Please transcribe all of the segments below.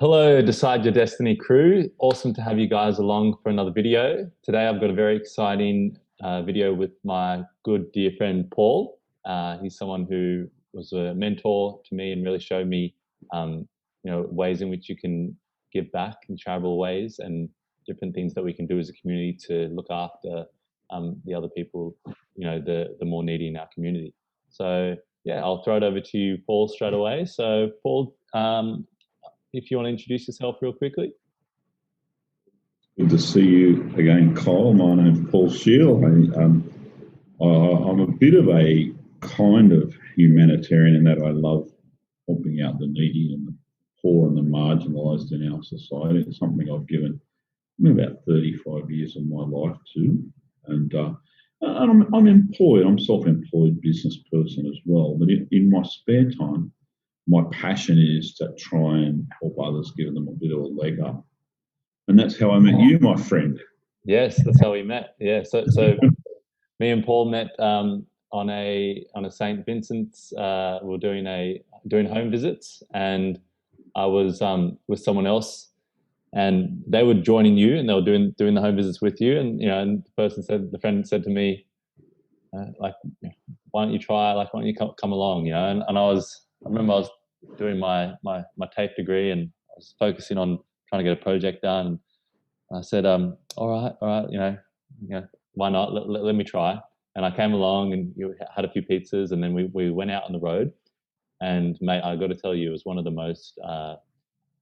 Hello, Decide Your Destiny crew. Awesome to have you guys along for another video. Today I've got a very exciting video with my good dear friend Paul. He's someone who was a mentor to me and really showed me, ways in which you can give back in charitable ways and different things that we can do as a community to look after the other people, the more needy in our community. So yeah, I'll throw it over to you, Paul, straight away. So Paul, if you want to introduce yourself real quickly. Good to see you again, Kyle. My name's Paul Shiel. I'm a bit of a kind of humanitarian in that I love helping out the needy and the poor and the marginalised in our society. It's something I've given about 35 years of my life to. And I'm employed. I'm a self-employed business person as well. But in my spare time, my passion is to try and help others, give them a bit of a leg up. And that's how I met you, my friend. Yes, that's how we met. Yeah, so me and Paul met on a St. Vincent's. We were doing home visits, and I was with someone else, and they were joining you, and they were doing the home visits with you, and the friend said to me, like, why don't you try? Like, why don't you come along? And I remember I was doing my TAFE degree, and I was focusing on trying to get a project done. And I said, all right, why not? Let me try. And I came along, and you had a few pizzas, and then we went out on the road. And mate, I got to tell you, it was one of the most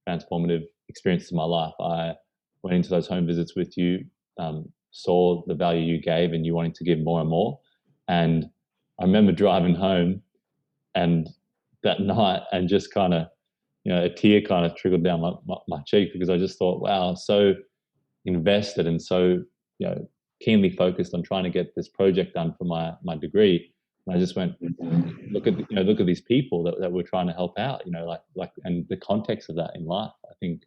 transformative experiences of my life. I went into those home visits with you, saw the value you gave, and you wanting to give more and more. And I remember driving home, and that night, and just kind of, a tear kind of trickled down my cheek, because I just thought, wow, so invested and so, keenly focused on trying to get this project done for my degree. And I just went, look at these people that we're trying to help out, and the context of that in life. I think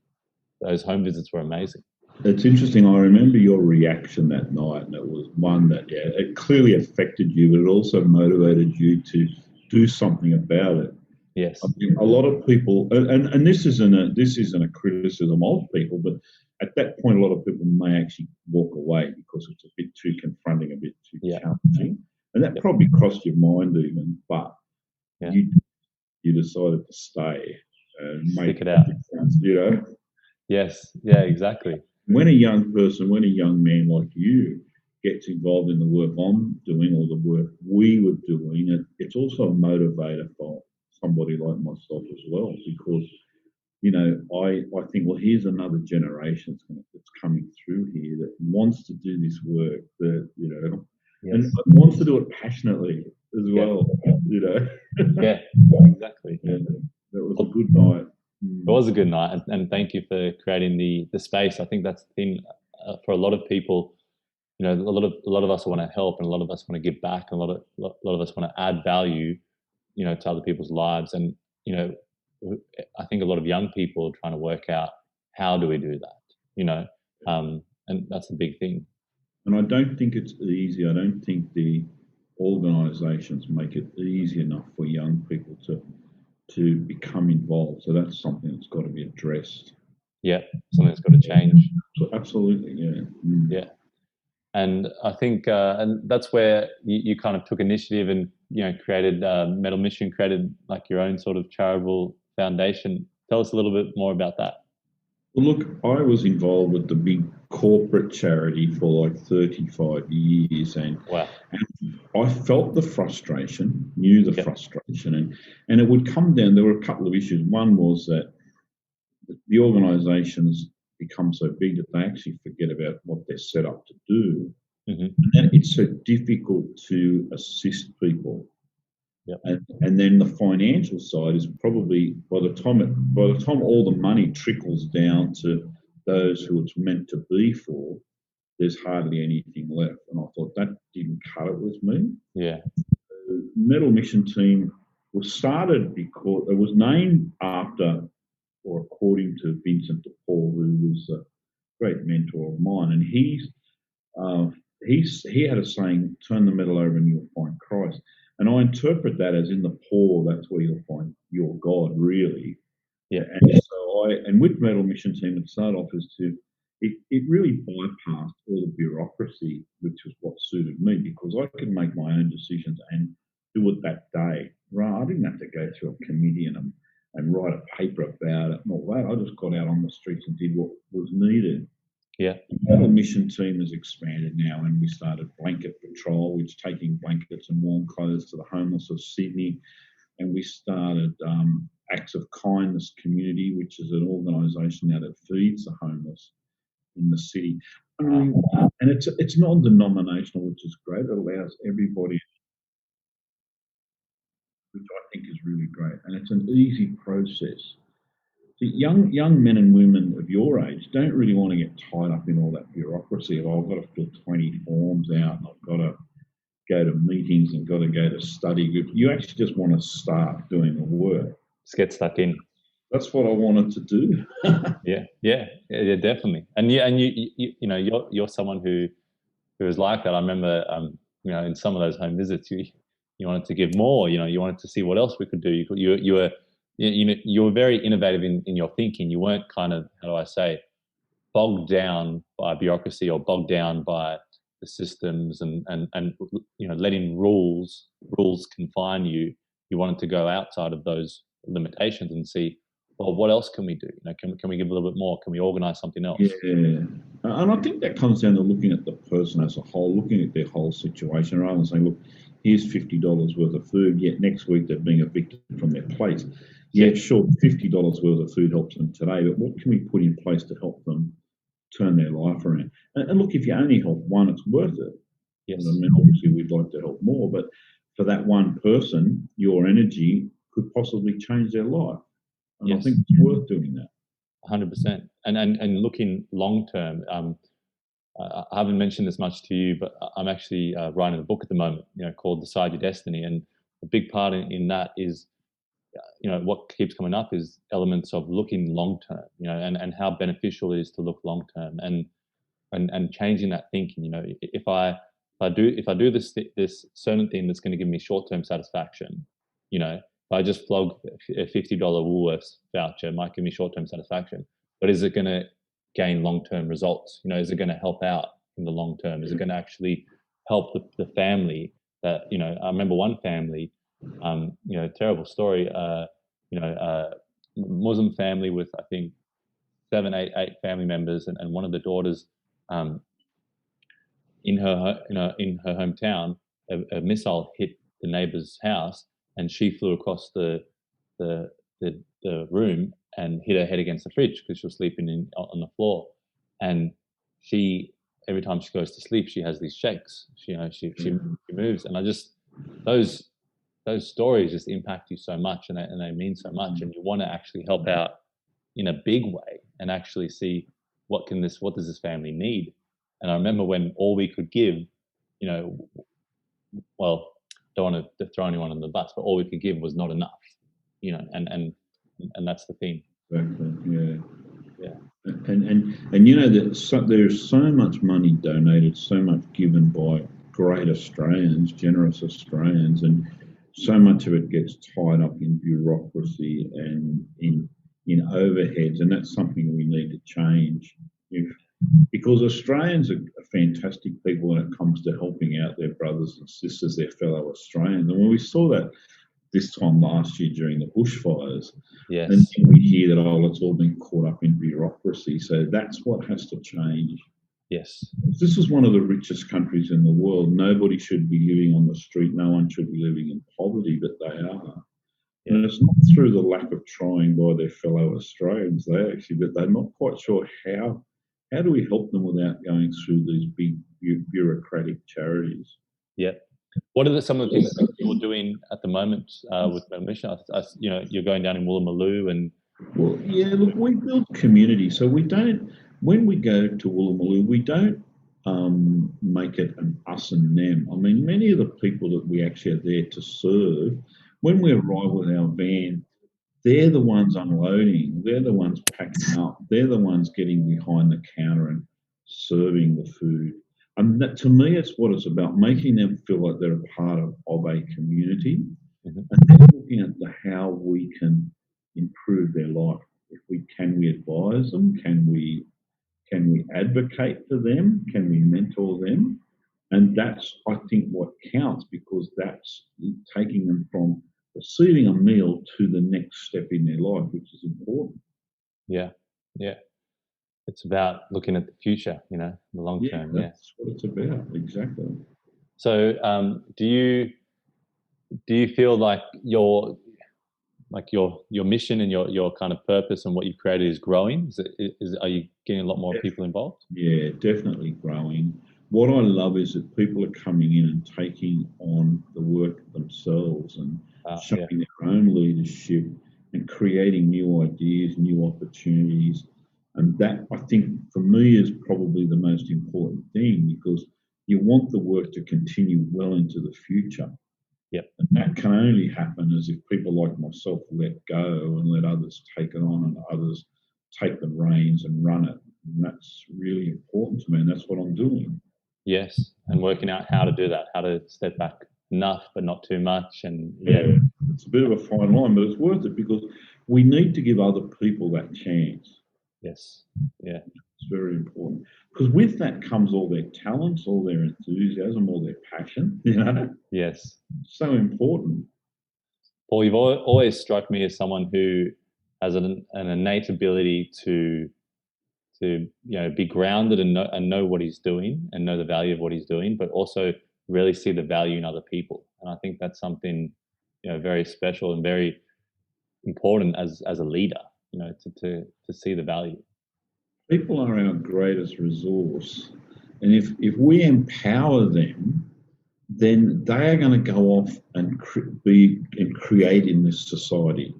those home visits were amazing. It's interesting. I remember your reaction that night, and it was one that, it clearly affected you, but it also motivated you to do something about it. Yes. I mean, a lot of people, and this isn't a criticism of people, but at that point, a lot of people may actually walk away because it's a bit too confronting, a bit too challenging, and that probably crossed your mind even. But you decided to stay and make it out. Difference, Yes. Yeah. Exactly. When a young man like you gets involved in the work I'm doing or the work we were doing, it's also a motivator for somebody like myself as well, because I think, well, here's another generation that's coming through here that wants to do this work, and wants to do it passionately as well. Yeah, exactly. Yeah, that was a good night. It was a good night, and thank you for creating the space. I think that's the thing for a lot of people. A lot of us want to help, and a lot of us want to give back, and a lot of us want to add value, to other people's lives. And I think a lot of young people are trying to work out, how do we do that? And that's a big thing. And I don't think it's easy. I don't think the organisations make it easy enough for young people to become involved. So that's something that's got to be addressed. Yeah, something that's got to change. So absolutely, yeah. Yeah. And I think, and that's where you kind of took initiative and, created Metal Mission, created like your own sort of charitable foundation. Tell us a little bit more about that. Well, look, I was involved with the big corporate charity for like 35 years, and I felt the frustration, knew the frustration, and it would come down. There were a couple of issues. One was that the organisations become so big that they actually forget about what they're set up to do, and it's so difficult to assist people. And then the financial side is probably by the time all the money trickles down to those who it's meant to be for, there's hardly anything left. And I thought that didn't cut it with me. Yeah. The Metal Mission team was started because it was named after or according to Vincent de Paul, who was a great mentor of mine, and he had a saying, "Turn the metal over and you'll find Christ." And I interpret that as in the poor, that's where you'll find your God, really. Yeah. And with Metal Mission Team, it started off as it really bypassed all the bureaucracy, which was what suited me, because I could make my own decisions and do it that day. Right, I didn't have to go through a committee and write a paper about it and all that. I just got out on the streets and did what was needed. Yeah. The Metal Mission Team has expanded now, and we started Blanket Patrol, which is taking blankets and warm clothes to the homeless of Sydney. And we started Acts of Kindness Community, which is an organisation now that feeds the homeless in the city. And it's non-denominational, which is great. It allows everybody, which I think is really great. And it's an easy process. See, young men and women of your age don't really want to get tied up in all that bureaucracy of, I've got to fill 20 forms out and I've got to go to meetings and got to go to study groups. You actually just want to start doing the work. Just get stuck in. That's what I wanted to do. yeah, definitely. And you're someone who is like that. I remember, in some of those home visits, you wanted to give more. You wanted to see what else we could do. You were very innovative in your thinking. You weren't kind of, how do I say, bogged down by bureaucracy or bogged down by the systems and letting rules confine you. You wanted to go outside of those limitations and see, well, what else can we do? Can we give a little bit more? Can we organize something else? Yeah, and I think that comes down to looking at the person as a whole, looking at their whole situation, rather than saying, look, here's $50 worth of food, yet next week they're being evicted from their place. Yeah, sure, $50 worth of food helps them today, but what can we put in place to help them turn their life around? And look, if you only help one, it's worth it. Yes. I mean, obviously we'd like to help more, but for that one person, your energy could possibly change their life. And I think it's worth doing that. 100%. And looking long term, I haven't mentioned this much to you, but I'm actually writing a book at the moment, called Decide Your Destiny. And a big part in that is, what keeps coming up is elements of looking long term, and how beneficial it is to look long term and changing that thinking. If I do this certain thing that's going to give me short term satisfaction, if I just flog a $50 Woolworths voucher, it might give me short term satisfaction, but is it going to gain long term results? Is it going to help out in the long term? Is it going to actually help the family? That I remember one family, terrible story. Muslim family with, I think, eight family members, and one of the daughters, in her hometown, a missile hit the neighbor's house, and she flew across the room and hit her head against the fridge because she was sleeping on the floor. And every time she goes to sleep, she has these shakes. She moves, and those stories just impact you so much, and they mean so much, and you want to actually help out in a big way and actually see what does this family need. And I remember when all we could give, well, don't want to throw anyone on the bus, but all we could give was not enough, and that's the thing. Exactly. Yeah. And there's so much money donated, so much given by great Australians, generous Australians, and so much of it gets tied up in bureaucracy and in overheads, and that's something we need to change. Because Australians are fantastic people when it comes to helping out their brothers and sisters, their fellow Australians. And when we saw that this time last year during the bushfires, yes, and we hear that, it's all been caught up in bureaucracy. So that's what has to change. Yes. This is one of the richest countries in the world. Nobody should be living on the street. No one should be living in poverty, but they are. Yeah. And it's not through the lack of trying by their fellow Australians. But they're not quite sure how do we help them without going through these big bureaucratic charities. Yeah. What are some of the things that you're doing at the moment with Metal Mission? You're going down in Woolloomooloo and... Well, yeah, look, we build community. So we don't, when we go to Woolloomooloo, we don't make it an us and them. I mean, many of the people that we actually are there to serve, when we arrive with our van, they're the ones unloading, they're the ones packing up, they're the ones getting behind the counter and serving the food. And that, to me, it's what it's about, making them feel like they're a part of a community. Mm-hmm. And then looking at how we can improve their life. Can we advise them? Can we advocate for them? Can we mentor them? And that's, I think, what counts, because that's taking them from receiving a meal to the next step in their life, which is important. Yeah. Yeah. It's about looking at the future, the long term. Yeah. That's what it's about. Exactly. So, do you feel like your mission and your kind of purpose and what you've created is growing? Are you getting a lot more people involved? Yeah, definitely growing. What I love is that people are coming in and taking on the work themselves and showing their own leadership and creating new ideas, new opportunities. And that, I think, for me, is probably the most important thing, because you want the work to continue well into the future. Yep. And that can only happen as if people like myself let go and let others take it on, and others take the reins and run it. And that's really important to me, and that's what I'm doing. Yes, and working out how to do that, how to step back enough but not too much. And it's a bit of a fine line, but it's worth it, because we need to give other people that chance. Yes. Yeah. It's very important, because with that comes all their talents, all their enthusiasm, all their passion. Yes. So important. Paul, you've always struck me as someone who has an innate ability to be grounded and know what he's doing and know the value of what he's doing, but also really see the value in other people. And I think that's something very special and very important as a leader. To see the value. People are our greatest resource, and if we empower them, then they are going to go off and create in this society,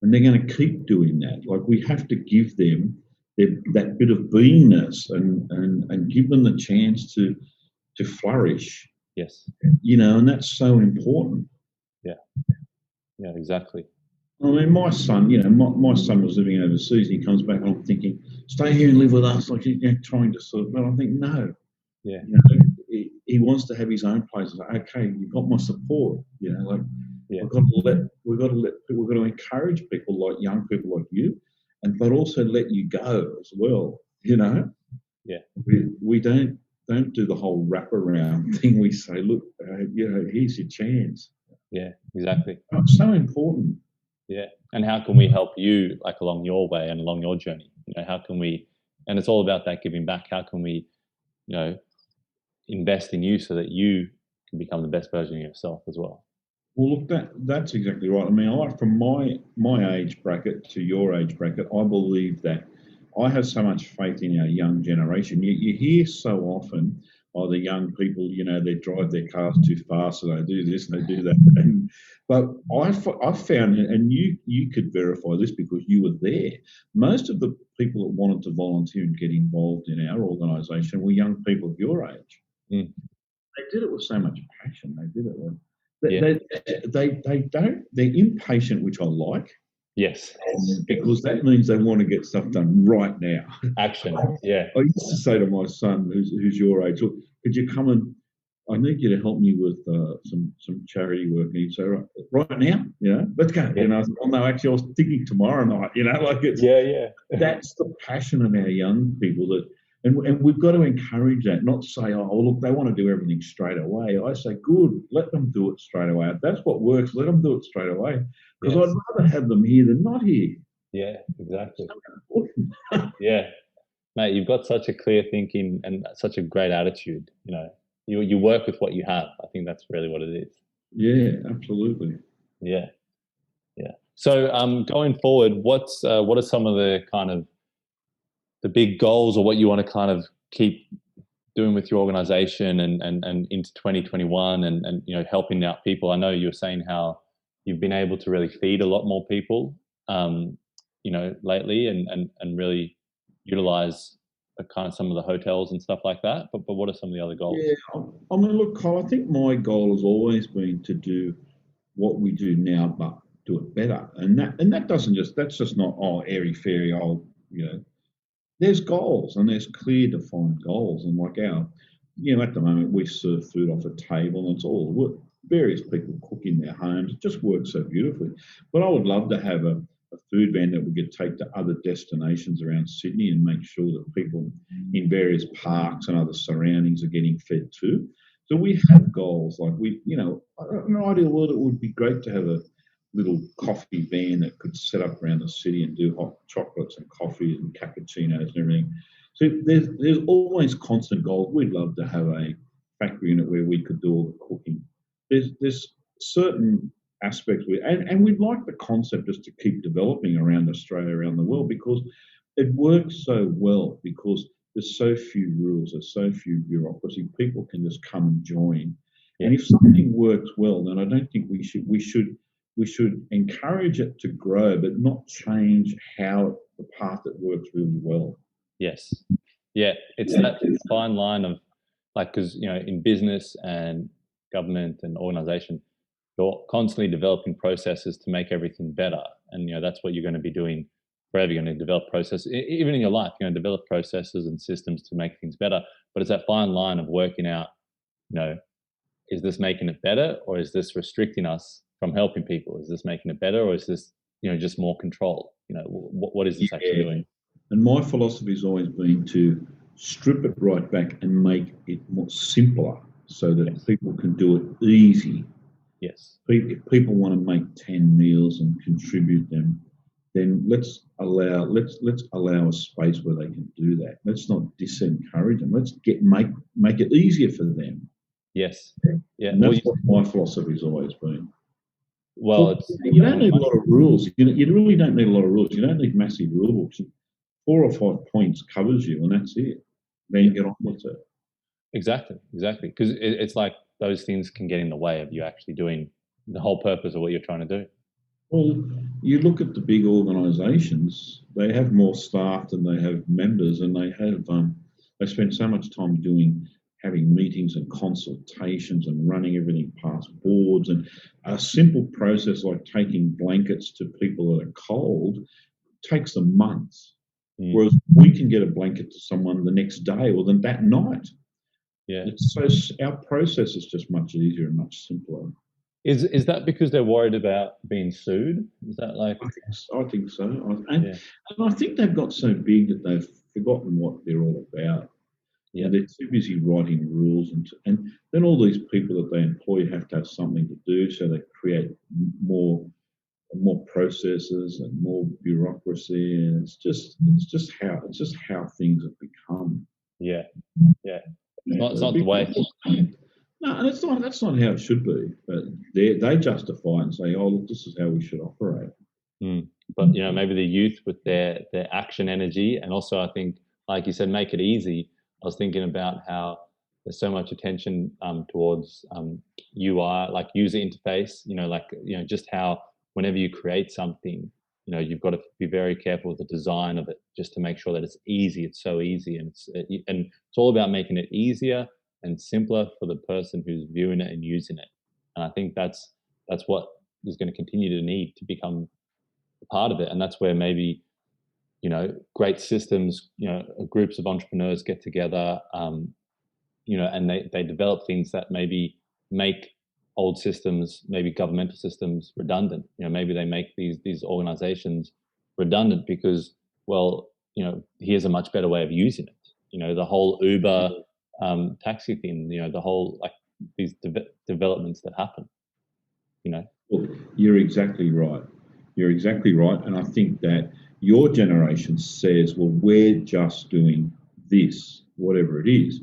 and they're going to keep doing that. Like, we have to give them that bit of beingness and give them the chance to flourish. Yes. And that's so important. Yeah, exactly. I mean, my son, my son was living overseas, and he comes back, and I'm thinking, stay here and live with us, like, trying to sort of, but I think, no. Yeah. He wants to have his own place. Like, okay, you've got my support. We've got to encourage people, like young people like you, but also let you go as well. Yeah. We don't do the whole wraparound thing. We say, look, here's your chance. Yeah, exactly. It's so important. Yeah. And how can we help you, like, along your way and along your journey? How can we, and it's all about that giving back. How can we, invest in you so that you can become the best version of yourself as well? Well, look, that's exactly right. I mean, from my age bracket to your age bracket, I believe that I have so much faith in our young generation. You hear so often, the young people, they drive their cars too fast, so they do this and they do that. But I found, and you could verify this because you were there, most of the people that wanted to volunteer and get involved in our organisation were young people of your age. Mm. They did it with so much passion. They did it with. They're impatient, which I like. Yes. Because that means they want to get stuff done right now. Action. Yeah. I used to say to my son, who's your age, look, could you come and I need you to help me with some charity work. And he'd say, right now, let's go. Yeah. I said, well, no, actually, I was thinking tomorrow night. That's the passion of our young people and we've got to encourage that, not say, oh, look, they want to do everything straight away. I say, good, let them do it straight away. If that's what works, let them do it straight away. Because I'd rather have them here than not here. Yeah, exactly. Yeah. Mate, you've got such a clear thinking and such a great attitude. You work with what you have. I think that's really what it is. Yeah, absolutely. Yeah. Yeah. So going forward, what are some of the kind of the big goals, or what you want to kind of keep doing with your organization and into 2021 and helping out people? I know you were saying how you've been able to really feed a lot more people lately and really utilize kind of some of the hotels and stuff like that. But what are some of the other goals? Yeah, I mean, look, Kyle, I think my goal has always been to do what we do now, but do it better. And that's just not airy fairy there's goals, and there's clear defined goals. And like at the moment we serve food off a table, and it's all various people cook in their homes. It just works so beautifully. But I would love to have a food van that we could take to other destinations around Sydney and make sure that people in various parks and other surroundings are getting fed too. So we have goals like in an ideal world, it would be great to have a little coffee van that could set up around the city and do hot chocolates and coffees and cappuccinos and everything. So there's always constant goals. We'd love to have a factory unit where we could do all the cooking. There's certain aspects and we'd like the concept just to keep developing around Australia, around the world, because it works so well, because there's so few rules, there's so few bureaucracy. People can just come and join. Yeah. And if something works well, then I don't think we should encourage it to grow, but not change how the path that works really well. Yes. Yeah. It's that fine line of, like, because, in business and government and organization, you're constantly developing processes to make everything better. And, that's what you're going to be doing forever. You're going to develop processes, even in your life, you're going to develop processes and systems to make things better. But it's that fine line of working out, is this making it better, or is this restricting us from helping people? Is this making it better, or is this, just more control? What is this actually doing? And my philosophy has always been to strip it right back and make it more simpler so that people can do it easy. Yes. If people want to make 10 meals and contribute them, then let's allow a space where they can do that. Let's not disencourage them. Let's make it easier for them. Yes. Yeah. And that's what my philosophy has always been. Well, you don't need a lot of rules. You really don't need a lot of rules. You don't need massive rule books. 4 or 5 points covers you, and that's it. Then you get on with it. Exactly. Because it's like those things can get in the way of you actually doing the whole purpose of what you're trying to do. Well, you look at the big organisations; they have more staff than they have members, and they spend so much time having meetings and consultations and running everything past boards. And a simple process like taking blankets to people that are cold takes them months. Whereas we can get a blanket to someone the next day or then that night. Yeah. Our process is just much easier and much simpler. Is that because they're worried about being sued? Is that like? I think so. And I think they've got so big that they've forgotten what they're all about. Yeah. They're too busy writing rules, and then all these people that they employ have to have something to do, so they create more processes and more bureaucracy, and it's just how things have become. Yeah. It's not the way. No, and that's not how it should be. But they justify and say, "Oh, look, this is how we should operate." But maybe the youth with their action energy, and also I think, like you said, make it easy. I was thinking about how there's so much attention towards UI, like user interface. Just how whenever you create something, you've got to be very careful with the design of it, just to make sure that it's easy. It's so easy, and it's all about making it easier and simpler for the person who's viewing it and using it. And I think that's what is going to continue to need to become a part of it. And that's where maybe, great systems, groups of entrepreneurs get together, and they develop things that maybe make old systems, maybe governmental systems, redundant. Maybe they make these organizations redundant because, well, here's a much better way of using it. The whole Uber taxi thing, the whole, like, these developments that happen, Well, you're exactly right. And I think that your generation says, well, we're just doing this, whatever it is.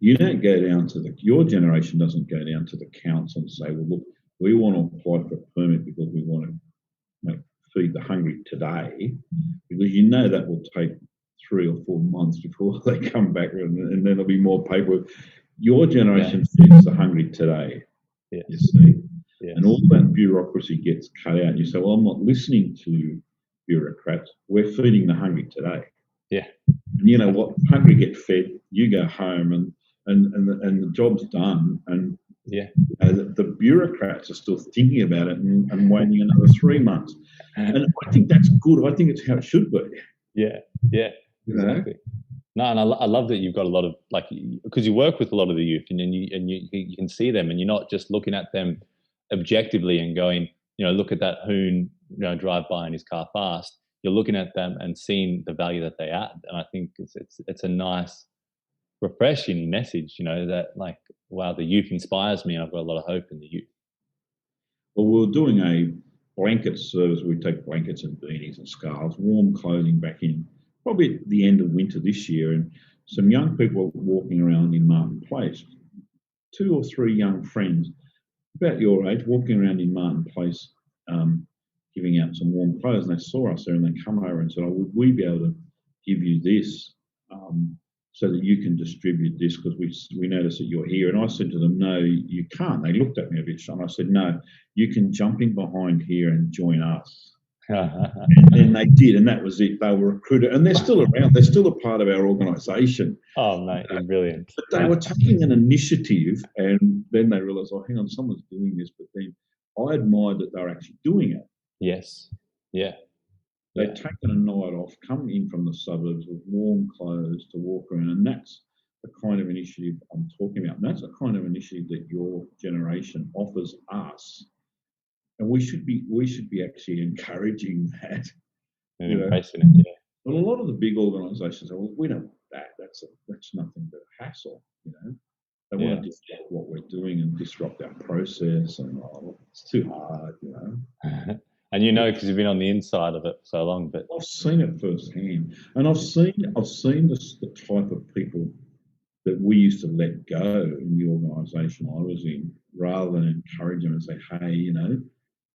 You don't go down to your generation doesn't go down to the council and say, well, look, we want to apply for a permit because we want to feed the hungry today, because that will take 3 or 4 months before they come back, and then there'll be more paperwork. Your generation feeds the hungry today. Yes. You see? Yes. And all that bureaucracy gets cut out. You say, well, I'm not listening to bureaucrats. We're feeding the hungry today. Yeah. And you know what? Hungry get fed. You go home, and the job's done. And the bureaucrats are still thinking about it and waiting another 3 months. And I think that's good. I think it's how it should be. Yeah. Exactly. No, and I love that you've got a lot of, like, because you work with a lot of the youth, and you can see them, and you're not just looking at them objectively and going, look at that hoon, drive by in his car fast, you're looking at them and seeing the value that they add. And I think it's a nice, refreshing message, that like, wow, the youth inspires me, and I've got a lot of hope in the youth. Well, we're doing a blanket service. We take blankets and beanies and scarves, warm clothing back in probably at the end of winter this year. And some young people walking around in Martin Place, 2 or 3 young friends about your age walking around in Martin Place, giving out some warm clothes. And they saw us there and they come over and said, oh, would we be able to give you this so that you can distribute this, because we notice that you're here. And I said to them, no, you can't. They looked at me a bit shocked. I said, no, you can jump in behind here and join us. And they did, and that was it. They were recruited, and they're still around. They're still a part of our organisation. Oh, mate, brilliant. But they were taking an initiative, and then they realised, oh, hang on, someone's doing this. But then I admired that they were actually doing it. Yes. Yeah. They'd taken a night off, come in from the suburbs with warm clothes to walk around, and that's the kind of initiative I'm talking about. And that's the kind of initiative that your generation offers us. And we should be actually encouraging that. And embracing it, yeah. But a lot of the big organisations say, well, we don't want that. That's nothing but a hassle, They want to disrupt what we're doing and disrupt our process, and it's too hard, And because you've been on the inside of it for so long. But I've seen it firsthand, and I've seen the type of people that we used to let go in the organisation I was in, rather than encourage them and say, hey,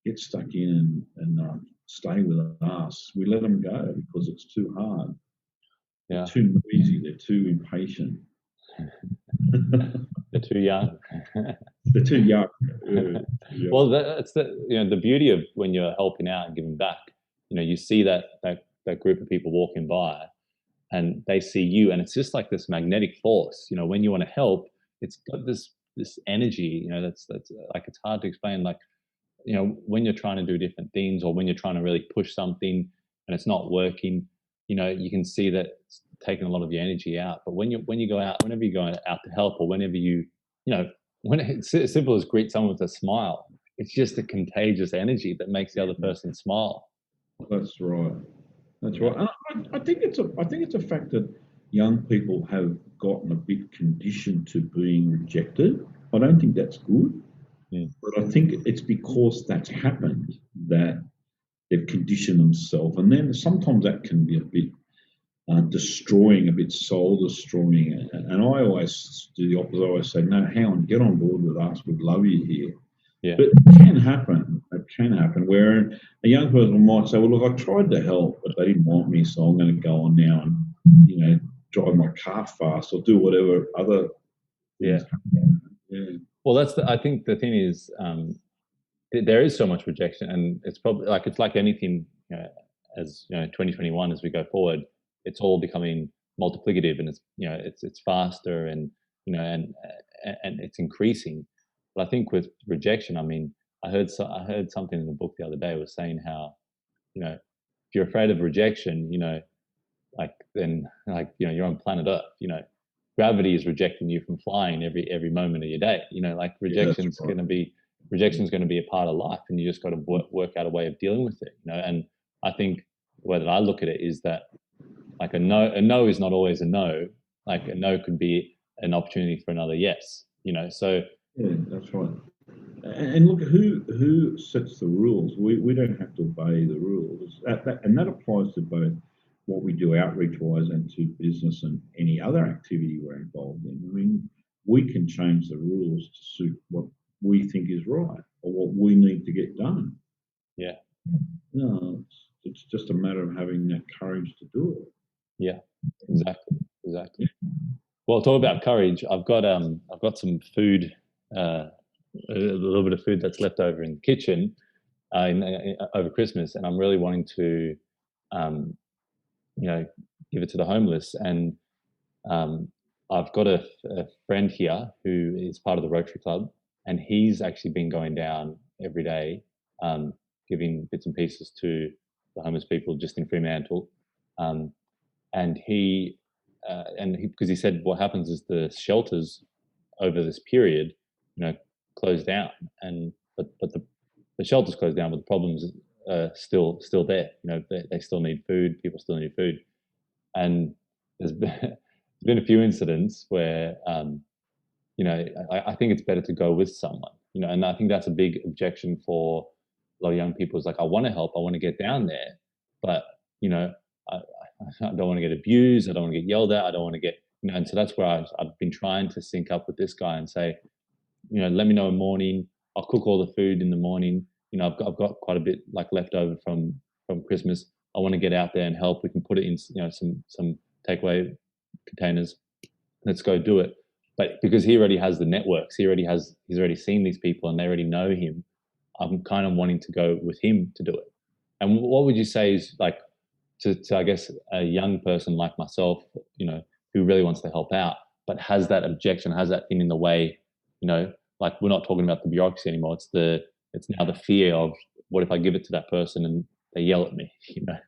get stuck in and stay with us. We let them go because it's too hard. Yeah. They're too noisy. They're too impatient. They're too young. They're too young. Yeah. Well, that's the beauty of when you're helping out and giving back. You see that group of people walking by, and they see you, and it's just like this magnetic force. When you want to help, it's got this energy. That's like, it's hard to explain. Like, when you're trying to do different things, or when you're trying to really push something and it's not working, you can see that it's taking a lot of your energy out. But when you go out, whenever you go out to help, or whenever when it's as simple as greet someone with a smile, it's just a contagious energy that makes the other person smile. That's right. That's right. And I think it's a fact that young people have gotten a bit conditioned to being rejected. I don't think that's good. But I think it's because that's happened that they've conditioned themselves, and then sometimes that can be a bit destroying, a bit soul destroying. And I always do the opposite. I always say, no, hang on, get on board with us. We'd love you here. Yeah. But it can happen. It can happen where a young person might say, well, look, I tried to help, but they didn't want me, so I'm going to go on now and drive my car fast or do whatever other things happen. Yeah. Well, I think the thing is, there is so much rejection, and it's probably it's like anything, as 2021, as we go forward, it's all becoming multiplicative, and it's faster, and and it's increasing. But I think with rejection, I heard something in the book the other day was saying how, if you're afraid of rejection, then you're on planet Earth, gravity is rejecting you from flying every moment of your day. Rejection's going to be a part of life, and you just got to work out a way of dealing with it. And I think the way that I look at it is that a no is not always a no. Like, a no could be an opportunity for another yes. So yeah, that's right. And look, who sets the rules? We don't have to obey the rules, and that applies to both what we do outreach-wise and to business and any other activity we're involved in. We can change the rules to suit what we think is right or what we need to get done. Yeah. It's just a matter of having that courage to do it. Yeah, exactly. Well, talk about courage. I've got some food, a little bit of food that's left over in the kitchen over Christmas, and I'm really wanting to give it to the homeless. And I've got a friend here who is part of the Rotary Club, and he's actually been going down every day, giving bits and pieces to the homeless people just in Fremantle. And because he said what happens is the shelters over this period, close down, but the shelters close down, but the problems still there. They still need food. People still need food, and there's been a few incidents where I think it's better to go with someone. And I think that's a big objection for a lot of young people. Is like, I want to help, I want to get down there, but I, I don't want to get abused, I don't want to get yelled at, I don't want to get and so that's where I've been trying to sync up with this guy and say, let me know in the morning. I'll cook all the food in the morning. I've got quite a bit like left over from Christmas. I want to get out there and help. We can put it in, some takeaway containers. Let's go do it. But because he already has the networks, he's already seen these people and they already know him. I'm kind of wanting to go with him to do it. And what would you say is like to I guess a young person like myself, who really wants to help out, but has that objection, has that thing in the way, like we're not talking about the bureaucracy anymore. It's now the fear of what if I give it to that person and they yell at me, Yeah,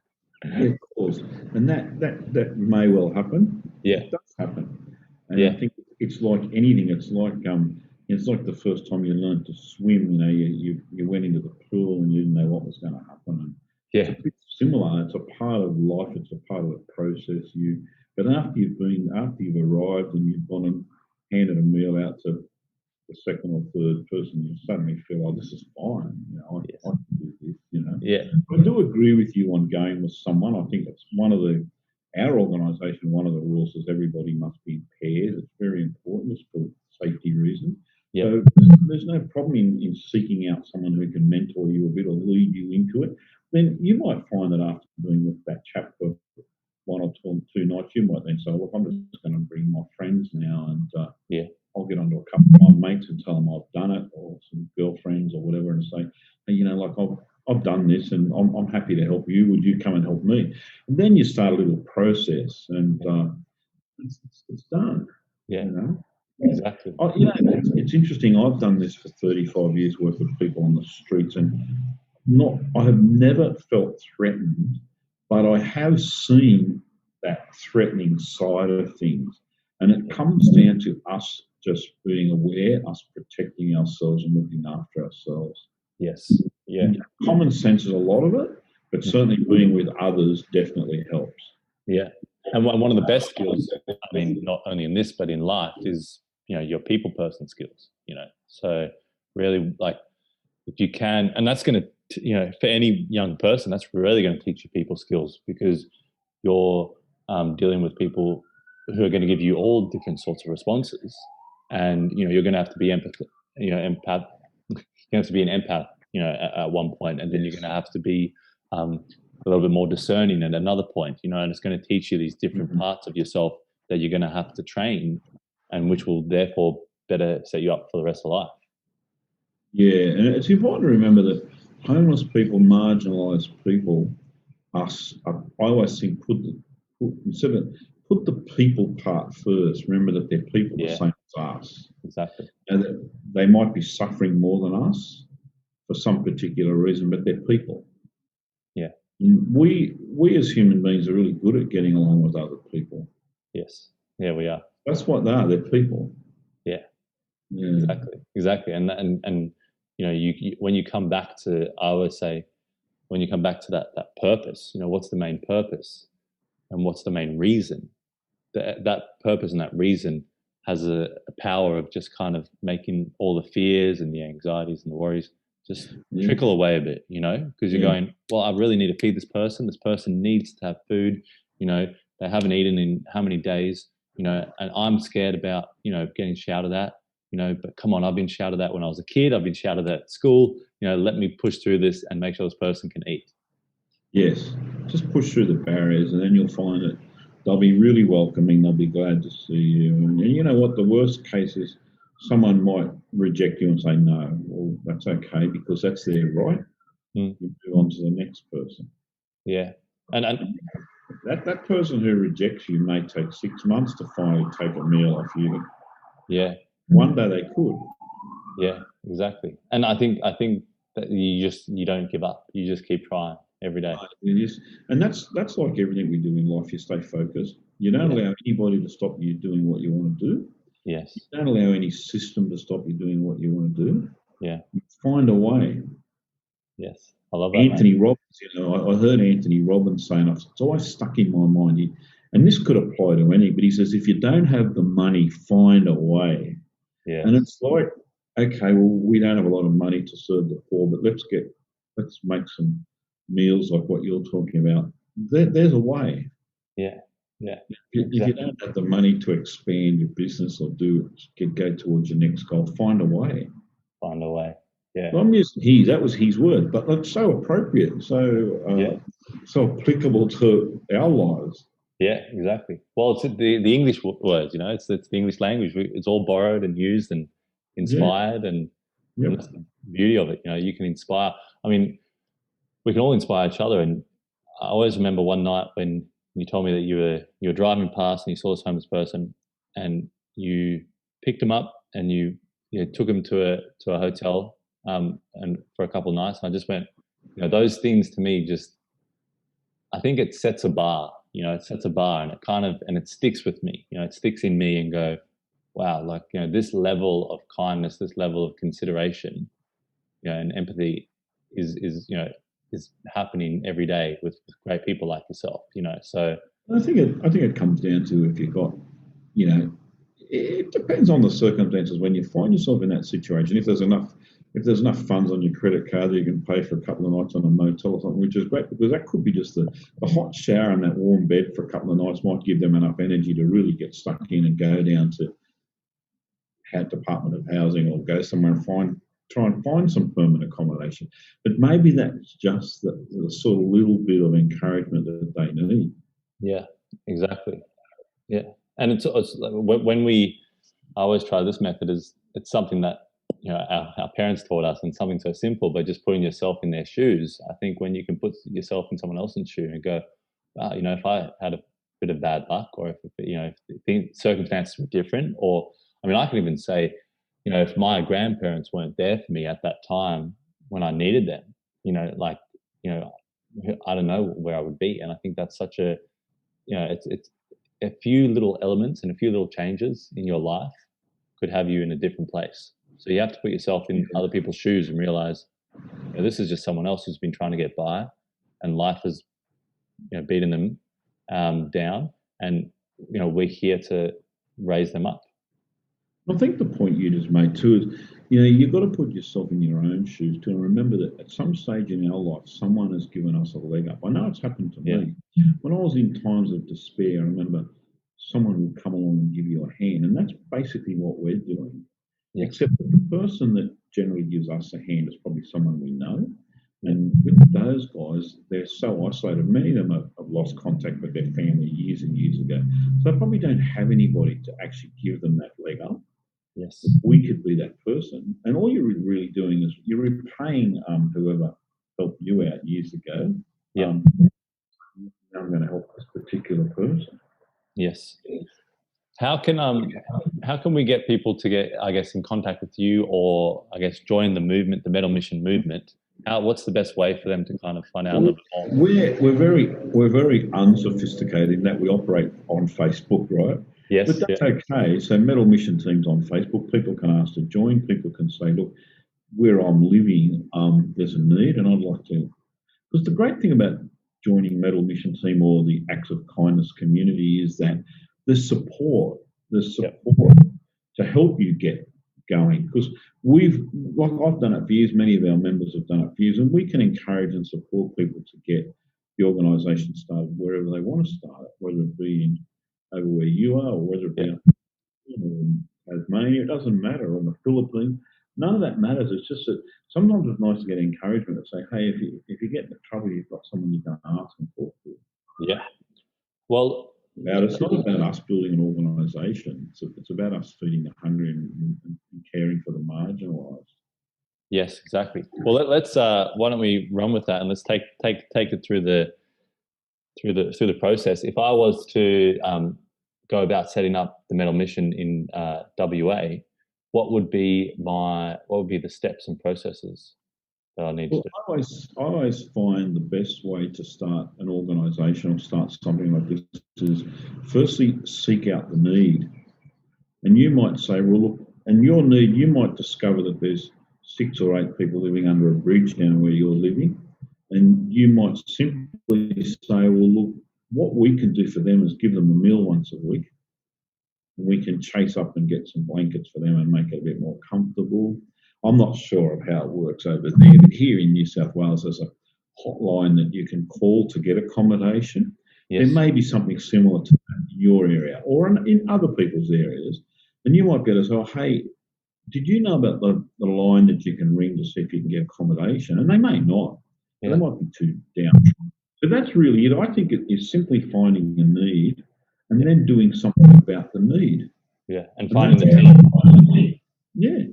of course. And that may well happen. Yeah. It does happen. And I think it's like anything. It's like the first time you learned to swim. You went into the pool and you didn't know what was going to happen. And yeah, it's a bit similar. It's a part of life. It's a part of the process. But after you've arrived and you've gone and handed a meal out to the second or third person, you suddenly feel, oh, this is fine. I can do this. Yeah. I do agree with you on going with someone. I think it's our organisation. One of the rules is everybody must be in pairs. It's very important, just for safety reasons. Yeah. So there's no problem in seeking out someone who can mentor you a bit or lead you into it. Then you might find that after being with that chap for one or two nights, you might then say, look, I'm just going to bring my friends now and I'll get onto a couple of my mates and tell them I've done it, or some girlfriends or whatever, and say, hey, I've done this and I'm happy to help you. Would you come and help me? And then you start a little process and it's done. Yeah. Exactly. It's interesting. I've done this for 35 years worth with people on the streets, and I have never felt threatened, but I have seen that threatening side of things. And it comes down to us just being aware, us protecting ourselves and looking after ourselves. Yes. Yeah. And common sense is a lot of it, but certainly being with others definitely helps. Yeah. And one of the best skills, I mean, not only in this, but in life is, your people person skills, So really, like, if you can, and that's going to, for any young person, that's really going to teach you people skills, because you're dealing with people who are going to give you all different sorts of responses. And, you're going to have to be empath. You have to be an empath, at one point, and then you're going to have to be a little bit more discerning at another point, and it's going to teach you these different parts of yourself that you're going to have to train, and which will therefore better set you up for the rest of life. Yeah, and it's important to remember that homeless people, marginalised people, I always think put the people part first. Remember that they're people the same as us. Exactly. And that they might be suffering more than us for some particular reason, but they're people. Yeah. And we as human beings are really good at getting along with other people. Yes. Yeah, we are. That's what they are. They're people. Yeah. Exactly. And you when you come back to, I always say, when you come back to that purpose, what's the main purpose and what's the main reason? That purpose and that reason has a power of just kind of making all the fears and the anxieties and the worries just trickle away a bit, because you're going, well, I really need to feed this person. This person needs to have food. They haven't eaten in how many days, and I'm scared about, getting shouted at, but come on, I've been shouted at when I was a kid. I've been shouted at school. Let me push through this and make sure this person can eat. Yes, just push through the barriers, and then you'll find that they'll be really welcoming. They'll be glad to see you. And you know what? The worst case is someone might reject you and say no. Well, that's okay, because that's their right. You move on to the next person. Yeah, and that person who rejects you may take 6 months to finally take a meal off you. Yeah. One day they could. Yeah, exactly. And I think that you don't give up. You just keep trying every day. And that's like everything we do in life. You stay focused. You don't allow anybody to stop you doing what you want to do. Yes. You don't allow any system to stop you doing what you want to do. Yeah. You find a way. Yes. I love that, man. Anthony Robbins, I heard Anthony Robbins saying, it's always stuck in my mind, and this could apply to anybody. He says, if you don't have the money, find a way. Yeah. And it's like, okay, well, we don't have a lot of money to serve the poor, but let's make some meals like what you're talking about. There's a way. Yeah. Yeah. If you don't have the money to expand your business or go towards your next goal, find a way. Find a way. Yeah. Well, I'm using that was his word, but that's so appropriate, so applicable to our lives. Yeah, exactly. Well, it's the English words, it's the English language. It's all borrowed and used and inspired, and that's the beauty of it. You can inspire. I mean, we can all inspire each other. And I always remember one night when you told me that you were driving past and you saw this homeless person, and you picked him up and you took him to a hotel, and for a couple of nights. And I just went, those things to me I think it sets a bar. It sets a bar, and it sticks with me. It sticks in me, and go, wow, like this level of kindness, this level of consideration, and empathy is happening every day with great people like yourself. So I think it comes down to, if you've got, it depends on the circumstances. When you find yourself in that situation, if there's enough funds on your credit card that you can pay for a couple of nights on a motel or something, which is great, because that could be just the hot shower and that warm bed for a couple of nights might give them enough energy to really get stuck in and go down to Department of Housing, or go somewhere and try and find some permanent accommodation. But maybe that's just the sort of little bit of encouragement that they need. Yeah, exactly. Yeah. And it's when I always try this method, it's something that our parents taught us, and something so simple, but just putting yourself in their shoes. I think when you can put yourself in someone else's shoe and go, wow, if I had a bit of bad luck, or if the circumstances were different, or I can even say, if my grandparents weren't there for me at that time when I needed them, I don't know where I would be. And I think that's such a, it's a few little elements and a few little changes in your life could have you in a different place. So you have to put yourself in other people's shoes and realize, this is just someone else who's been trying to get by, and life has, beaten them down, and we're here to raise them up. I think the point you just made too is, you've got to put yourself in your own shoes too, and remember that at some stage in our life, someone has given us a leg up. I know it's happened to me. When I was in times of despair, I remember someone would come along and give you a hand, and that's basically what we're doing. Yes. Except that the person that generally gives us a hand is probably someone we know. And with those guys, they're so isolated. Many of them have lost contact with their family years and years ago. So they probably don't have anybody to actually give them that leg up. Yes. We could be that person. And all you're really doing is you're repaying whoever helped you out years ago. Yeah. Now I'm going to help this particular person. Yes. How can we get people to get, in contact with you, or join the movement, the Metal Mission movement? What's the best way for them to kind of find out a little bit more? We're very unsophisticated in that we operate on Facebook, right? Yes. But that's okay. So Metal Mission teams on Facebook, people can ask to join. People can say, look, where I'm living, there's a need, and I'd like to. Because the great thing about joining Metal Mission team or the Acts of Kindness community is that there's support to help you get going. Because I've done it for years, many of our members have done it for years, and we can encourage and support people to get the organisation started wherever they want to start it, whether it be over where you are, or whether it be in Tasmania. It doesn't matter, or the Philippines. None of that matters. It's just that sometimes it's nice to get encouragement to say, hey, if you get into trouble, you've got someone you can ask and talk to. Yeah. Well, it's not about us building an organisation. It's about us feeding the hungry and caring for the marginalised. Yes, exactly. Well, let's why don't we run with that, and let's take it through the process. If I was to go about setting up the Metal Mission in WA, what would be the steps and processes that I need to do? I always find the best way to start an organisation or start something like this is firstly seek out the need. And you might say, well, look, and your need, you might discover that there's 6 or 8 people living under a bridge down where you're living. And you might simply say, well, look, what we can do for them is give them a meal once a week. We can chase up and get some blankets for them and make it a bit more comfortable. I'm not sure of how it works over there, but here in New South Wales, there's a hotline that you can call to get accommodation. Yes. There may be something similar to that in your area or in other people's areas. And you might be able to say, oh, hey, did you know about the line that you can ring to see if you can get accommodation? And they may not. Yeah. They might be too down. So that's really it. I think it is simply finding a need and then doing something about the need. Yeah, and finding the team. Yeah,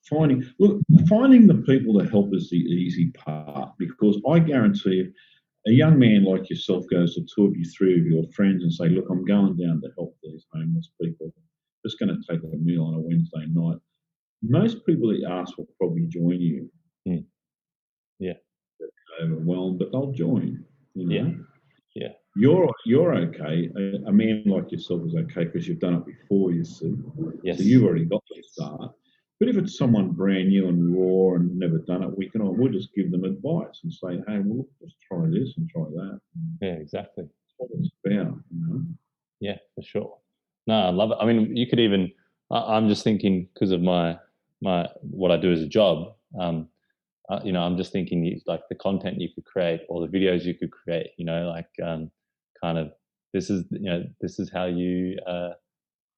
finding the people to help is the easy part, because I guarantee you, a young man like yourself goes to two of you, three of your friends and say, look, I'm going down to help these homeless people. Just going to take a meal on a Wednesday night. Most people that you ask will probably join you. Yeah. They're overwhelmed, but they'll join. You know? Yeah. You're okay. A man like yourself is okay because you've done it before, you see. Yes. So you've already got the start. But if it's someone brand new and raw and never done it, we'll just give them advice and say, hey, well, just try this and try that. Yeah, exactly. That's what it's about, you know? Yeah, for sure. No, I love it. I mean, you could even, I'm just thinking because of my what I do as a job, I'm just thinking like the content you could create or the videos you could create, kind of, this is how you,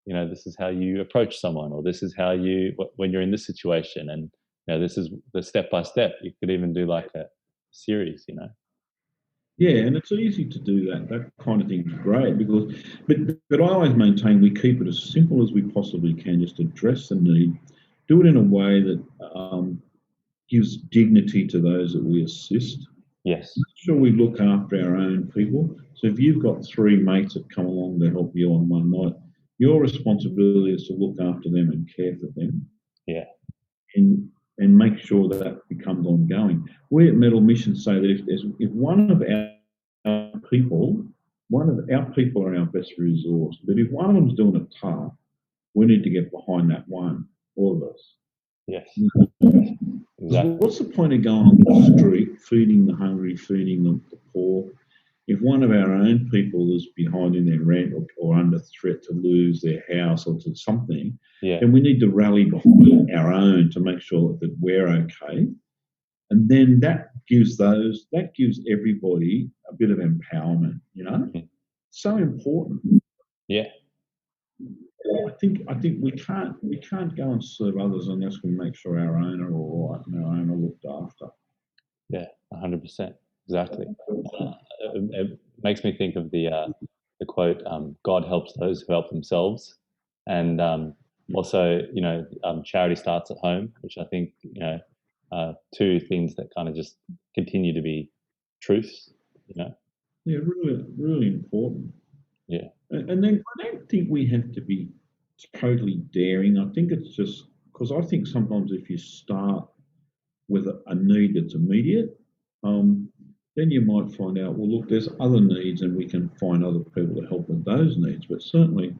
this is how you approach someone, or this is how you, when you're in this situation, and, this is the step by step. You could even do like a series, Yeah, and it's easy to do that. That kind of thing is great but I always maintain we keep it as simple as we possibly can. Just address the need, do it in a way that gives dignity to those that we assist. Yes. Make sure we look after our own people. So if you've got three mates that come along to help you on one night, your responsibility is to look after them and care for them. Yeah. And make sure that becomes ongoing. We at Metal Mission say that if one of our people are our best resource, but if one of them's doing it tough, we need to get behind that one, all of us. Yes. Exactly. What's the point of going on the street, feeding the hungry, feeding the poor, if one of our own people is behind in their rent or under threat to lose their house or to something, then we need to rally behind our own to make sure that we're okay. And then that gives everybody a bit of empowerment, So important. Yeah. I think we can't go and serve others unless we make sure our own are all right and our own are looked after. Yeah, 100%. Exactly. It makes me think of the quote, God helps those who help themselves. And also, charity starts at home, which I think, two things that kind of just continue to be truths, Yeah, really, really important. Yeah. And then I don't think we have to be totally daring. I think it's just because I think sometimes if you start with a need that's immediate, then you might find out, well, look, there's other needs and we can find other people to help with those needs. But certainly,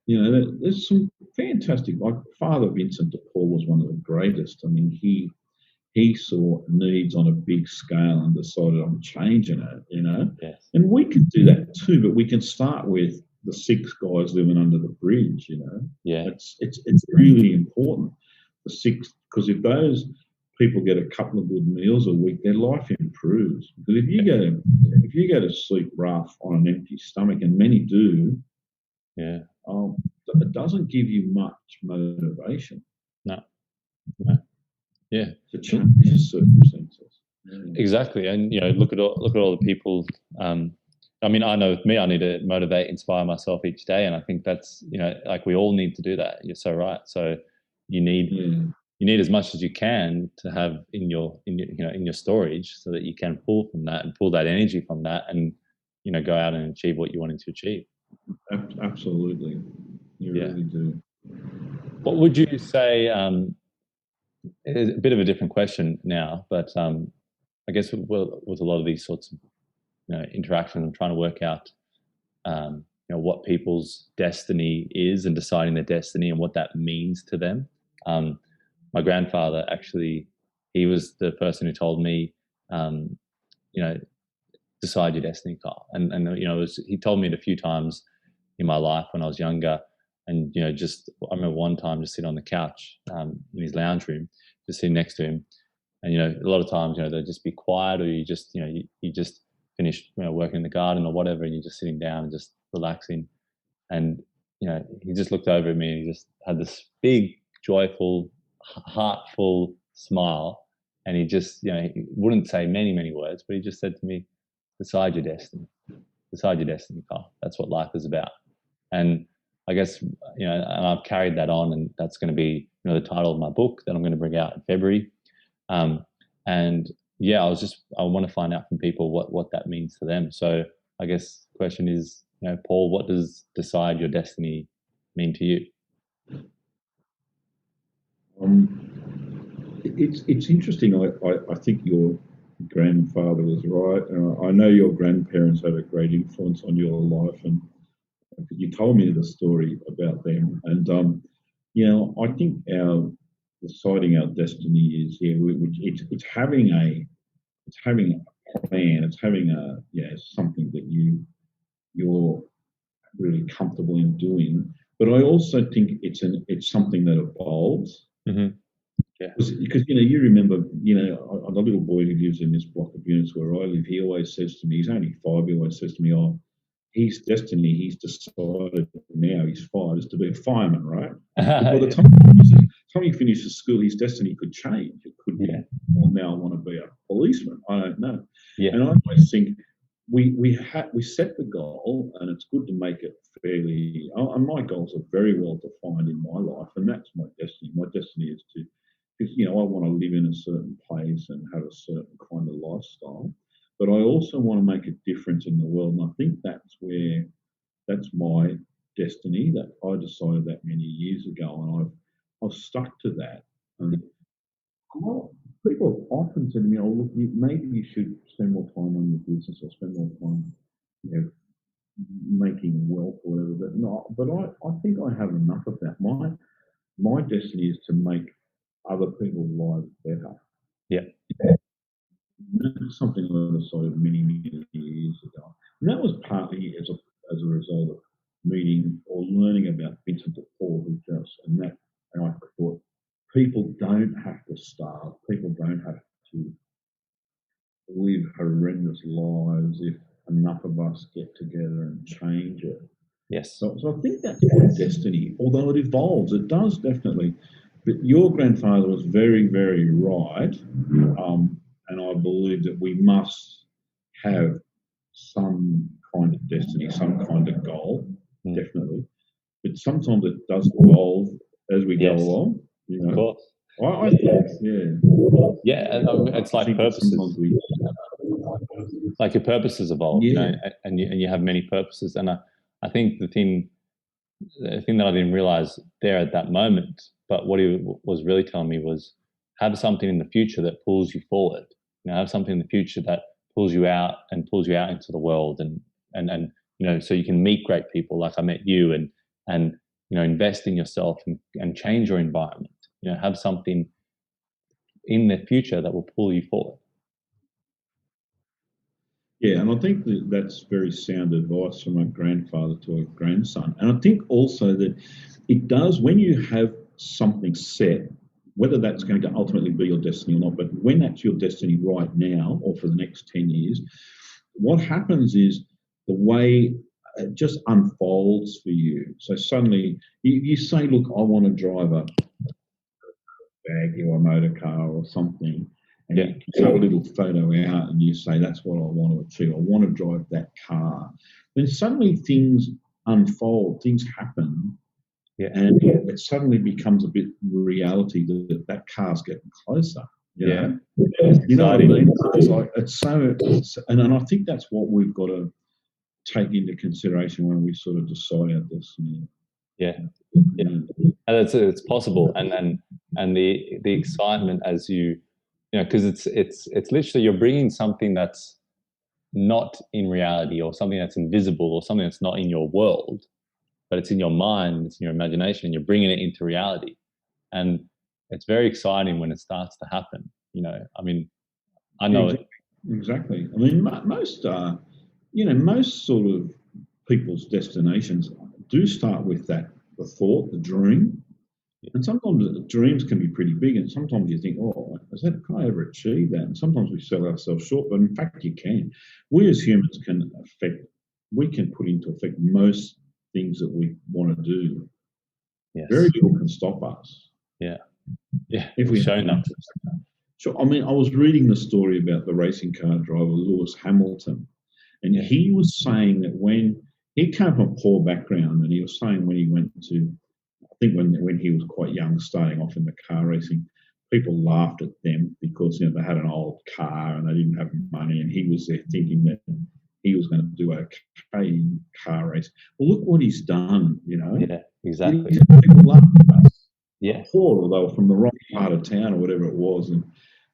there's some fantastic, like Father Vincent de Paul was one of the greatest. I mean, he saw needs on a big scale and decided I'm changing it, Yes. And we can do that too, but we can start with the 6 guys living under the bridge, Yeah. It's really important. The 6, because if those people get a couple of good meals a week, their life improves. Because if you go to sleep rough on an empty stomach, and many do, it doesn't give you much motivation. No. Yeah. To change the circumstances. Exactly, and look at all the people. I mean, I know with me, I need to motivate, inspire myself each day, and I think that's like we all need to do that. You're so right. So you need as much as you can to have in your storage, so that you can pull from that and pull that energy from that, and go out and achieve what you wanted to achieve. Absolutely, you really do. What would you say? It's a bit of a different question now, but I guess with a lot of these sorts of interactions, I'm trying to work out what people's destiny is and deciding their destiny and what that means to them. My grandfather actually, he was the person who told me, decide your destiny, Carl. And he told me it a few times in my life when I was younger. And just I remember one time just sitting on the couch in his lounge room, just sitting next to him. And a lot of times they'll just be quiet, or you just you just finished working in the garden or whatever, and you're just sitting down and just relaxing. And he just looked over at me and he just had this big, joyful, heartful smile. And he just he wouldn't say many words, but he just said to me, "Decide your destiny. Decide your destiny, Carl. That's what life is about." And I guess and I've carried that on, and that's going to be the title of my book that I'm going to bring out in February. And yeah, I want to find out from people what that means to them. So I guess the question is, Paul, what does decide your destiny mean to you? It's interesting. I think your grandfather was right. I know your grandparents had a great influence on your life, and you told me the story about them. And I think deciding our destiny is it's having a plan. It's having something that you're really comfortable in doing. But I also think it's something that evolves. Mm-hmm. Yeah. Because you remember, the little boy who lives in this block of units where I live, he always says to me, he's only 5, he always says to me, "Oh, his destiny, he's decided now, he's 5, is to be a fireman," right? By the time he finishes school, his destiny could change. It could be, well, now I want to be a policeman. I don't know. Yeah. And I always think we set the goal, and it's good to make it fairly. And my goals are very well defined in my life, and that's my destiny. My destiny is to, because I want to live in a certain place and have a certain kind of lifestyle, but I also want to make a difference in the world. And I think that's my destiny that I decided that many years ago, and I've stuck to that. And people have often said to me, "Oh, look, maybe you should spend more time on your business or spend more time, making wealth or whatever." But no, but I think I have enough of that. My destiny is to make other people's lives better. Yeah. That's something I decided many years ago. And that was partly as a result of meeting or learning about Vincent de Paul, and I thought, people don't have to starve. People don't have to live horrendous lives if enough of us get together and change it. Yes. So I think that's my destiny, although it evolves. It does definitely. But your grandfather was very, very right. And I believe that we must have some kind of destiny, some kind of goal, definitely. But sometimes it does evolve as we go along. Of course. I think, yeah, and it's like purposes. Like your purposes evolve, and you have many purposes. And I think the thing that I didn't realize there at that moment, but what he was really telling me was, have something in the future that pulls you forward. Have something in the future that pulls you out into the world, and so you can meet great people like I met you, and invest in yourself and change your environment. Have something in the future that will pull you forward. Yeah, and I think that's very sound advice from a grandfather to a grandson. And I think also that it does, when you have something set, whether that's going to ultimately be your destiny or not, but when that's your destiny right now or for the next 10 years, what happens is the way it just unfolds for you. So suddenly you say, "Look, I want to drive a baggy or a motor car or something." And you take a little photo out and you say, "That's what I want to achieve. I want to drive that car." Then suddenly things unfold, things happen. Yeah. And it suddenly becomes a bit reality that car's getting closer. You know what I mean? It's like, and I think that's what we've got to take into consideration when we sort of decide our destiny. Yeah. And it's possible, and the excitement as because it's literally you're bringing something that's not in reality, or something that's invisible, or something that's not in your world, but it's in your mind, it's in your imagination, and you're bringing it into reality. And it's very exciting when it starts to happen. I mean, I know exactly. I mean, most most sort of people's destinations do start with that the thought, the dream, and sometimes the dreams can be pretty big, and sometimes you think, oh, can I ever achieve that? And sometimes we sell ourselves short, but in fact, you can. We as humans we can put into effect most things that we want to do. Very Yes. little can stop us Yeah. Yeah. if We've we have shown that. So, I mean, I was reading the story about the racing car driver Lewis Hamilton, and Yeah. he was saying that when he came from a poor background, and he was saying when he went to, I think when he was quite young, starting off in the car racing, people laughed at them because they had an old car and they didn't have money, and he was there thinking that he was going to do okay in car race. Well, look what he's done. Yeah. Exactly. People laugh at us. Yeah. Poor, or they were from the wrong part of town or whatever it was, and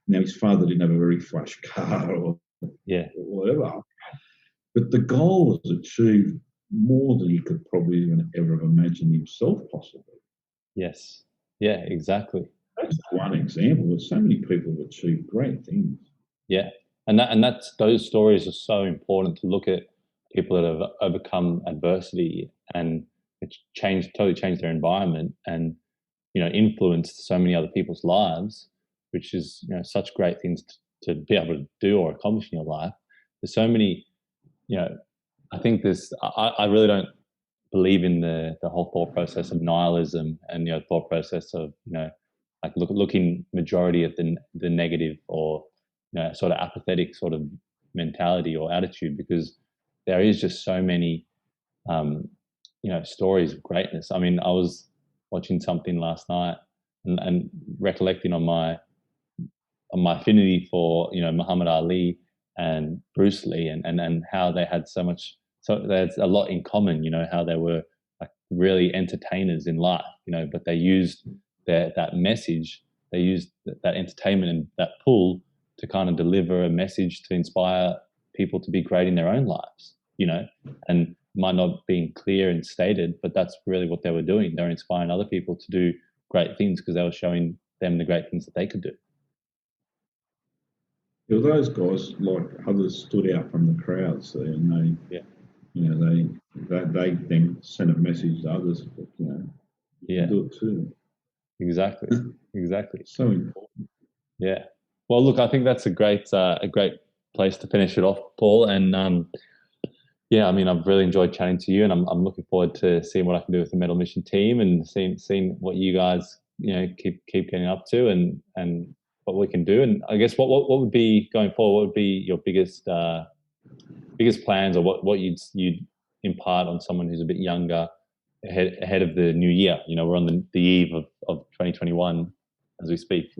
now his father didn't have a very flash car or Yeah. whatever. But the goal was achieved more than he could probably even ever have imagined himself possible. Yes. Yeah. Exactly. That's one example, but so many people have achieved great things. Yeah. And those stories are so important to look at people that have overcome adversity and it's totally changed their environment and influenced so many other people's lives, which is such great things to be able to do or accomplish in your life. There's so many, I think I really don't believe in the whole thought process of nihilism and thought process of like looking majority at the negative or sort of apathetic sort of mentality or attitude, because there is just so many um, stories of greatness. I mean, I was watching something last night and recollecting on my affinity for Muhammad Ali and Bruce Lee and how they had so there's a lot in common. How they were like really entertainers in life. But they used that message. They used that entertainment and that pull to kind of deliver a message to inspire people to be great in their own lives. And might not being clear and stated, but that's really what they were doing. They were inspiring other people to do great things because they were showing them the great things that they could do. Those guys, like others, stood out from the crowds there, and Yeah. they then sent a message to others that you Yeah. can do it too. Exactly. Exactly. So important. Yeah. Well, look, I think that's a great place to finish it off, Paul. And yeah, I mean, I've really enjoyed chatting to you, and I'm looking forward to seeing what I can do with the Metal Mission team and seeing what you guys keep getting up to and what we can do. And I guess what would be going forward? What would be your biggest plans, or what you'd impart on someone who's a bit younger ahead of the new year? We're on the eve of 2021 as we speak.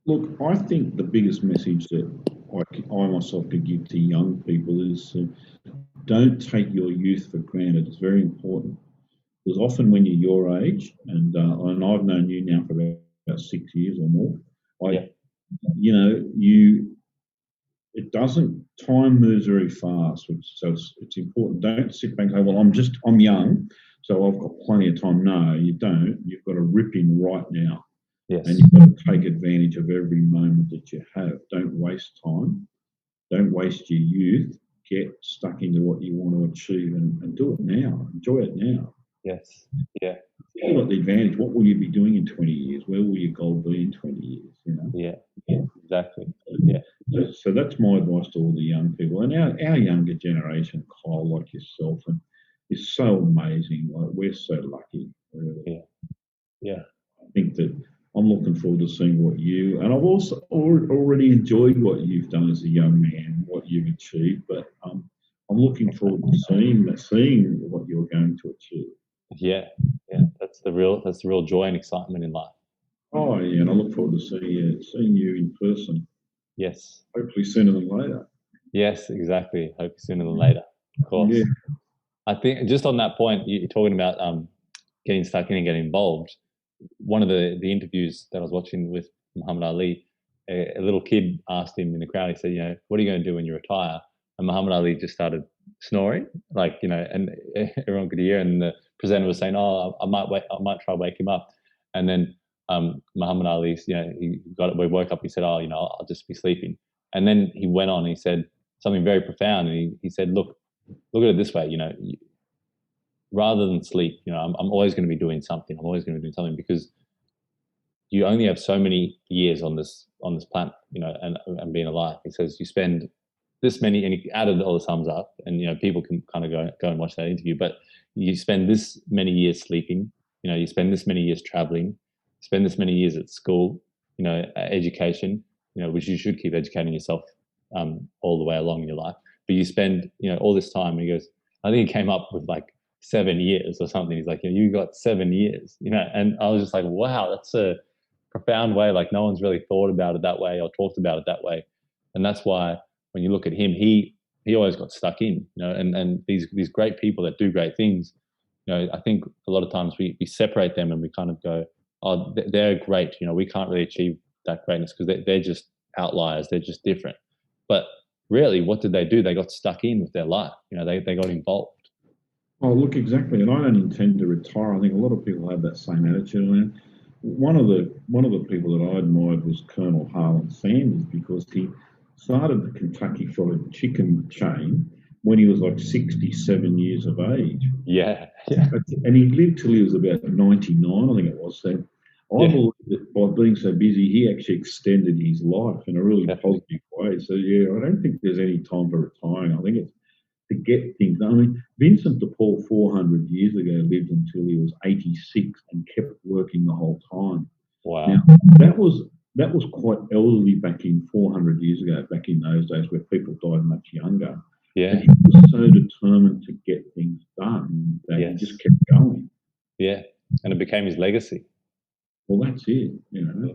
Look, I think the biggest message that I myself could give to young people is don't take your youth for granted. It's very important because often when you're your age, and I've known you now for about 6 years or more, Yeah. it doesn't. Time moves very fast, so it's important. Don't sit back and say, "Well, I'm young, so I've got plenty of time." No, you don't. You've got to rip in right now. Yes. And you've got to take advantage of every moment that you have. Don't waste time. Don't waste your youth. Get stuck into what you want to achieve and do it now. Enjoy it now. Yes. Yeah. You've got the advantage. What will you be doing in 20 years? Where will your goal be in 20 years? Yeah. Yeah. Exactly. Yeah. So that's my advice to all the young people. And our younger generation, Kyle, like yourself, and is so amazing. Like, we're so lucky, really. Yeah. Yeah. I think that I'm looking forward to seeing what and I've also already enjoyed what you've done as a young man, what you've achieved, but I'm looking forward to seeing what you're going to achieve. Yeah. Yeah. That's the real joy and excitement in life. Oh yeah, and I look forward to seeing you in person. Yes. Hopefully sooner than later. Yes, exactly. Hope sooner than later. Of course. Yeah. I think just on that point, you're talking about getting stuck in and getting involved. One of the interviews that I was watching with Muhammad Ali, a little kid asked him in the crowd. He said, "What are you going to do when you retire?" And Muhammad Ali just started snoring, like and everyone could hear. And the presenter was saying, "Oh, I might try to wake him up." And then Muhammad Ali, he got it. We woke up. He said, "Oh, I'll just be sleeping." And then he went on, he said something very profound. And he said, look at it this way, rather than sleep, I'm always going to be doing something. I'm always going to be doing something because you only have so many years on this planet, and being alive. He says you spend this many, and he added all the sums up, and people can kind of go and watch that interview. But you spend this many years sleeping, you spend this many years traveling, spend this many years at school, education, which you should keep educating yourself all the way along in your life. But you spend, all this time. And he goes, I think he came up with like 7 years or something. He's like, you got 7 years, and I was just like, wow, that's a profound way. Like no one's really thought about it that way or talked about it that way. And that's why when you look at him, he always got stuck in, and these great people that do great things, I think a lot of times we separate them and we kind of go, oh, they're great. We can't really achieve that greatness because they're just outliers. They're just different. But really, what did they do? They got stuck in with their life. They got involved. Oh, look, exactly. And I don't intend to retire. I think a lot of people have that same attitude. And one of the people that I admired was Colonel Harlan Sanders because he started the Kentucky Fried Chicken chain when he was like 67 years of age. Yeah. And he lived till he was about 99, I think it was. So I believe that by being so busy, he actually extended his life in a really positive way. So, yeah, I don't think there's any time for retiring. I think it's to get things done. I mean, Vincent de Paul 400 years ago lived until he was 86 and kept working the whole time. Wow. Now, that was quite elderly back in 400 years ago, back in those days where people died much younger. Yeah. And he was so determined to get things done that he just kept going. Yeah. And it became his legacy. Well, that's it, Yeah.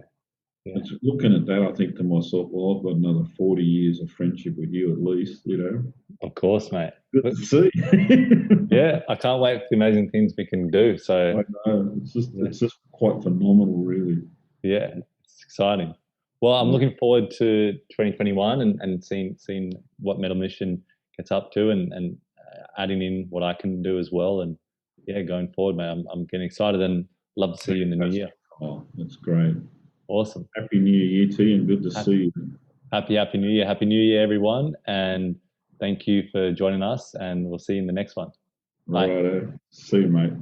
It's looking at that, I think to myself, well, I've got another 40 years of friendship with you at least, Of course, mate. Good to see. Yeah, I can't wait for the amazing things we can do. So I know. It's just quite phenomenal, really. Yeah, it's exciting. Well, I'm looking forward to 2021 and seeing what Metal Mission gets up to and adding in what I can do as well. And yeah, going forward, mate, I'm getting excited and love to see you in the new year. Oh, that's great. Awesome. Happy New Year to you and good to see you. Happy New Year. Happy New Year, everyone. And thank you for joining us. And we'll see you in the next one. Bye. Right. See you, mate.